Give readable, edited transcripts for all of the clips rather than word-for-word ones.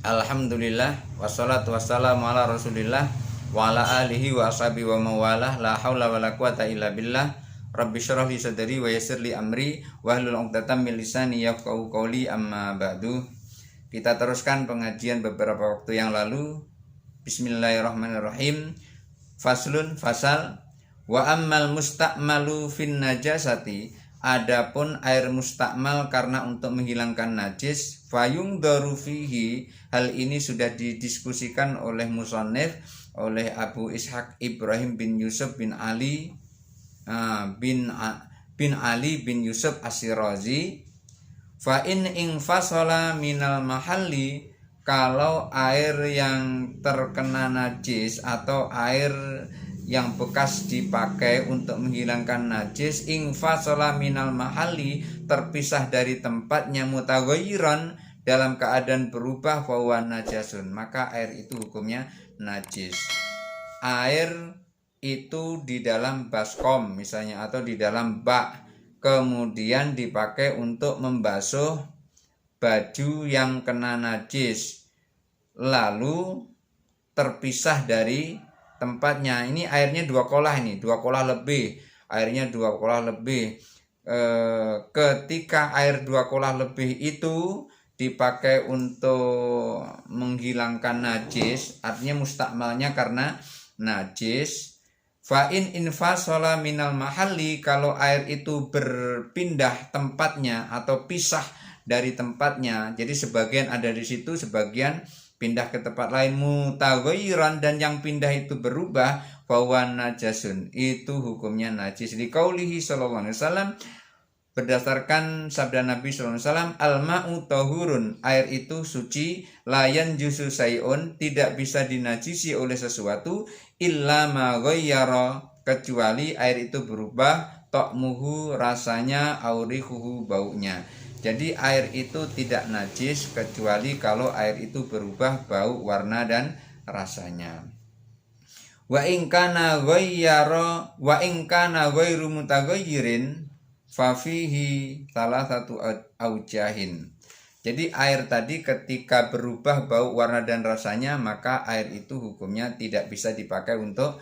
Alhamdulillah wassalatu wassalamu ala Rasulillah wa ala alihi wa ashabihi wa mawalah la haula wala quwata illa billah. Rabbi syrah li sadri wa yassir li amri wahlul 'uqdatam min lisani yafqahu qawli, amma ba'du. Kita teruskan pengajian beberapa waktu yang lalu. Bismillahirrahmanirrahim. Faslun, fasal. Wa ammal musta'malu fin najasati, adapun air mustakmal karena untuk menghilangkan najis, fayung darufihi, hal ini sudah didiskusikan oleh musannif, oleh Abu Ishaq Ibrahim bin Yusuf bin Ali bin Ali bin Yusuf As-Sirazi. Fa in infasala minal mahalli, kalau air yang terkena najis atau air yang bekas dipakai untuk menghilangkan najis, infasala minal mahalli, terpisah dari tempatnya, mutaghayyiran, dalam keadaan berubah, fahuwa najasun, maka air itu hukumnya najis. Air itu di dalam baskom misalnya atau di dalam bak, kemudian dipakai untuk membasuh baju yang kena najis, lalu terpisah dari tempatnya. Ini airnya 2 kolah, ini 2 kolah lebih, airnya 2 kolah lebih. Ketika air 2 kolah lebih itu dipakai untuk menghilangkan najis, artinya mustakmalnya karena najis. Fa in infasala minal mahalli, kalau air itu berpindah tempatnya atau pisah dari tempatnya, jadi sebagian ada di situ, sebagian pindah ke tempat lain, mutaghayyiran, dan yang pindah itu berubah, fahuwa najasun, itu hukumnya najis. Di qaulihi sallallahu alaihi wasallam, berdasarkan sabda Nabi sallallahu alaihi wasallam, al-ma'u tahurun, air itu suci, layan jusu sayun, tidak bisa dinajisi oleh sesuatu, illa ma ghayyara, kecuali air itu berubah, ta'muhu, rasanya, aurihuhu, baunya. Jadi air itu tidak najis kecuali kalau air itu berubah bau, warna, dan rasanya. Wa in kana ghayyara wa in kana ghairu mutaghayyirin fa fihi salasatu aujahin. Jadi air tadi ketika berubah bau, warna, dan rasanya, maka air itu hukumnya tidak bisa dipakai untuk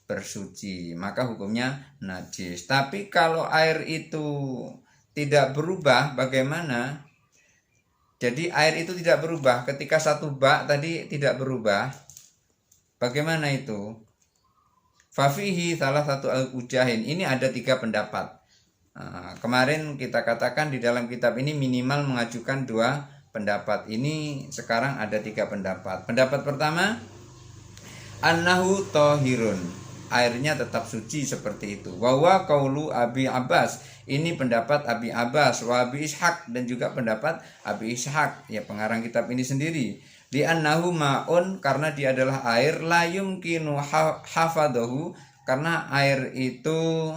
bersuci, maka hukumnya najis. Tapi kalau air itu tidak berubah, bagaimana? Jadi air itu tidak berubah ketika satu bak tadi tidak berubah, bagaimana itu? Fafihi salah satu ujahin, ini ada 3 pendapat. Kemarin kita katakan di dalam kitab ini minimal mengajukan 2 pendapat. Ini sekarang ada 3 pendapat. Pendapat pertama, annahu tahirun, airnya tetap suci seperti itu. Wa huwa qaulu Abi Abbas, ini pendapat Abi Abbas, wa Abi Ishaq, dan juga pendapat Abi Ishaq, ya pengarang kitab ini sendiri. Li annahu ma'un, karena dia adalah air, la yumkinu hafadahu, karena air itu,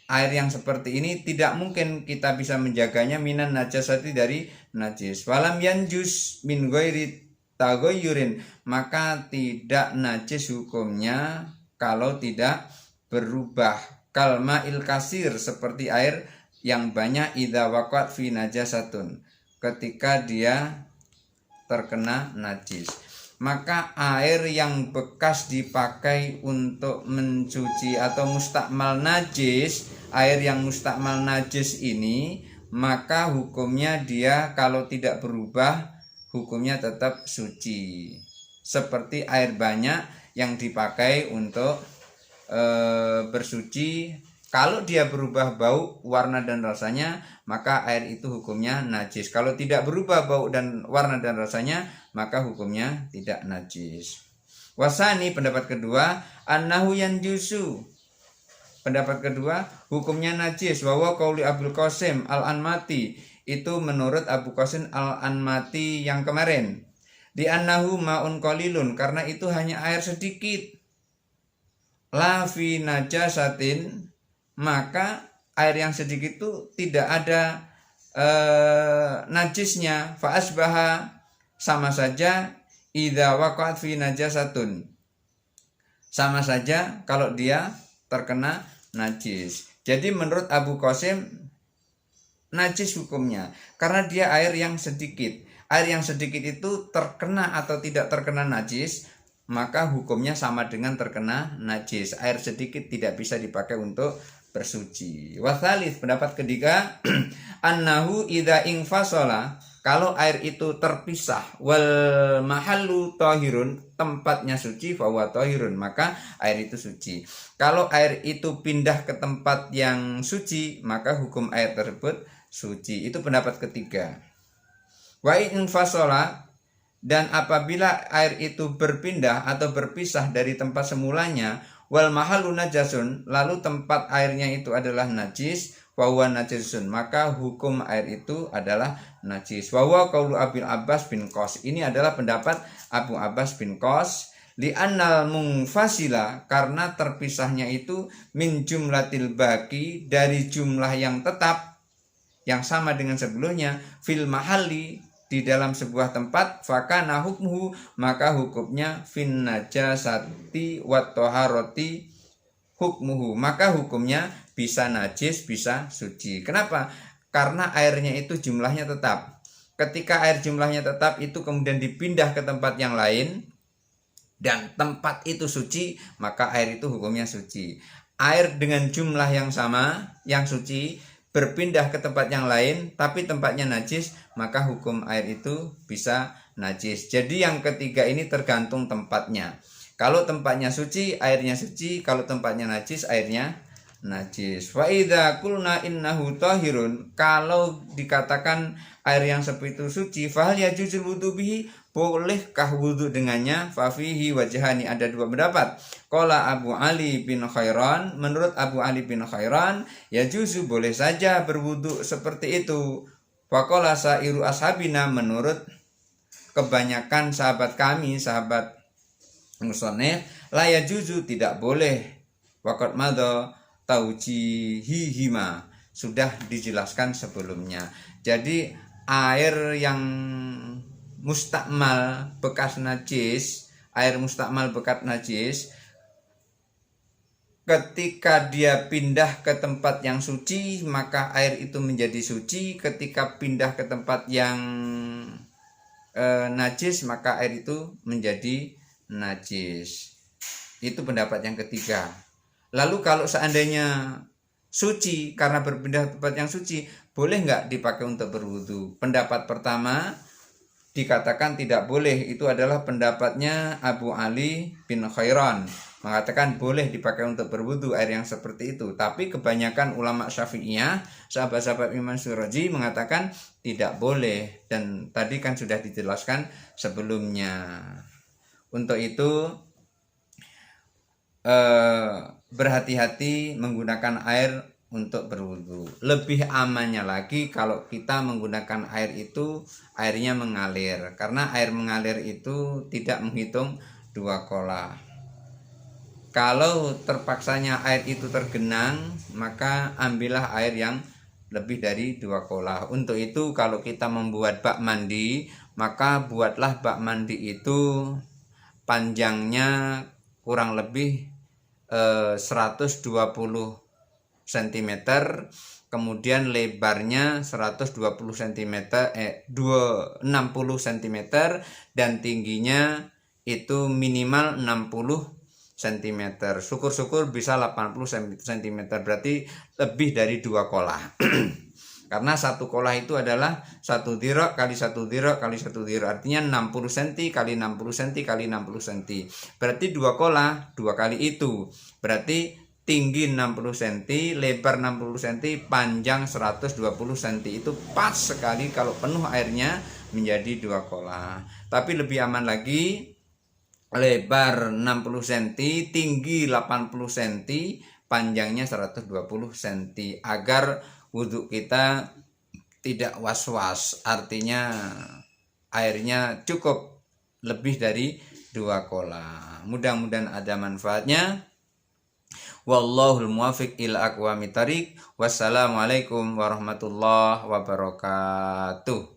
air yang seperti ini tidak mungkin kita bisa menjaganya, minan najasati, dari najis. Walam yanjus min ghairi taghayyurin, maka tidak najis hukumnya kalau tidak berubah. Kalma il kasir, seperti air yang banyak, idza waqat fi najasatun, ketika dia terkena najis. Maka air yang bekas dipakai untuk mencuci atau mustakmal najis, air yang mustakmal najis ini, maka hukumnya dia kalau tidak berubah, hukumnya tetap suci. Seperti air banyak yang dipakai untuk bersuci, kalau dia berubah bau, warna, dan rasanya, maka air itu hukumnya najis. Kalau tidak berubah bau dan warna dan rasanya, maka hukumnya tidak najis. Wasani, pendapat kedua, annahu yanjusu, pendapat kedua hukumnya najis. Wa qauli Abul Qasim Al-Anmati, itu menurut Abu Qasim Al-Anmati yang kemarin. Di annahu ma'un qalilun, karena itu hanya air sedikit. La fi najasatin, maka air yang sedikit itu tidak ada najisnya. Fa asbaha, sama saja, idza waqa'at fi najasatun, sama saja kalau dia terkena najis. Jadi menurut Abu Qasim najis hukumnya karena dia air yang sedikit. air yang sedikit itu terkena atau tidak terkena najis, maka hukumnya sama dengan terkena najis. Air sedikit tidak bisa dipakai untuk bersuci. Wasalis, pendapat ketiga, annahu idza infasala, kalau air itu terpisah, wal mahallu tahirun, tempatnya suci, fahuwa tahirun, maka air itu suci. Kalau air itu pindah ke tempat yang suci, maka hukum air tersebut suci. Itu pendapat ketiga. Wa infasala, dan apabila air itu berpindah atau berpisah dari tempat semulanya, wal mahalu najasun, lalu tempat airnya itu adalah najis, wahuwa najisun, maka hukum air itu adalah najis. Wahuwa qaulu Abil Abbas bin Qos, ini adalah pendapat Abu Abbas bin Qos. Li'annal munfasila, karena terpisahnya itu min jumlatil baqi, dari jumlah yang tetap yang sama dengan sebelumnya, fil mahalli, di dalam sebuah tempat, fakana hukmuhu, maka hukumnya fin najasati wat toharoti hukmuhu, maka hukumnya bisa najis bisa suci. Kenapa? Karena airnya itu jumlahnya tetap. Ketika air jumlahnya tetap itu kemudian dipindah ke tempat yang lain dan tempat itu suci, maka air itu hukumnya suci. Air dengan jumlah yang sama, yang suci, berpindah ke tempat yang lain tapi tempatnya najis, maka hukum air itu bisa najis. Jadi yang ketiga ini tergantung tempatnya. Kalau tempatnya suci, airnya suci. Kalau tempatnya najis, airnya najis. Wa idza qulna innahu tahirun, kalau dikatakan air yang seperti itu suci, fahal yajuzul wudu bihi, bolehkah wudu dengannya? Fafihi wajhani, ada dua pendapat. Qala Abu Ali bin Khairan, menurut Abu Ali bin Khairan, yajuzu, boleh saja berwudu seperti itu. Faqala sairu ashabina, menurut kebanyakan sahabat kami, sahabat musannif, la yajuzu, tidak boleh. Waqad madha taujihihima, sudah dijelaskan sebelumnya. Jadi air yang mustakmal bekas najis, air mustakmal bekas najis, ketika dia pindah ke tempat yang suci, maka air itu menjadi suci. Ketika pindah ke tempat yang najis, maka air itu menjadi najis. Itu pendapat yang ketiga. Lalu kalau seandainya suci, karena berpindah ke tempat yang suci, boleh nggak dipakai untuk berwudu? Pendapat pertama dikatakan tidak boleh, itu adalah pendapatnya Abu Ali bin Khairan, mengatakan boleh dipakai untuk berwudu air yang seperti itu. Tapi kebanyakan ulama Syafi'iyah, sahabat-sahabat Imam Syirazi, mengatakan tidak boleh, dan tadi kan sudah dijelaskan sebelumnya. Untuk itu berhati-hati menggunakan air untuk berwudu. Lebih amannya lagi kalau kita menggunakan air itu airnya mengalir, karena air mengalir itu tidak menghitung 2 kolah. Kalau terpaksanya air itu tergenang, maka ambillah air yang lebih dari 2 kolah. Untuk itu kalau kita membuat bak mandi, maka buatlah bak mandi itu panjangnya kurang lebih 120 cm, kemudian lebarnya 120 cm, 60 cm, dan tingginya itu minimal 60 cm. Syukur-syukur bisa 80 cm, berarti lebih dari 2 kolah. Karena 1 kolah itu adalah 1 dirok kali 1 dirok kali 1 dirok, artinya 60 cm kali 60 cm kali 60 cm, berarti 2 kolah 2 kali itu, berarti tinggi 60 cm, lebar 60 cm, panjang 120 cm. Itu pas sekali kalau penuh airnya menjadi 2 kolah. Tapi lebih aman lagi, lebar 60 cm, tinggi 80 cm, panjangnya 120 cm, agar wudhu kita tidak was-was, artinya airnya cukup lebih dari 2 kolah. Mudah-mudahan ada manfaatnya. Wallahul muwaffiq ila aqwamit thariq. Wassalamualaikum warahmatullahi wabarakatuh.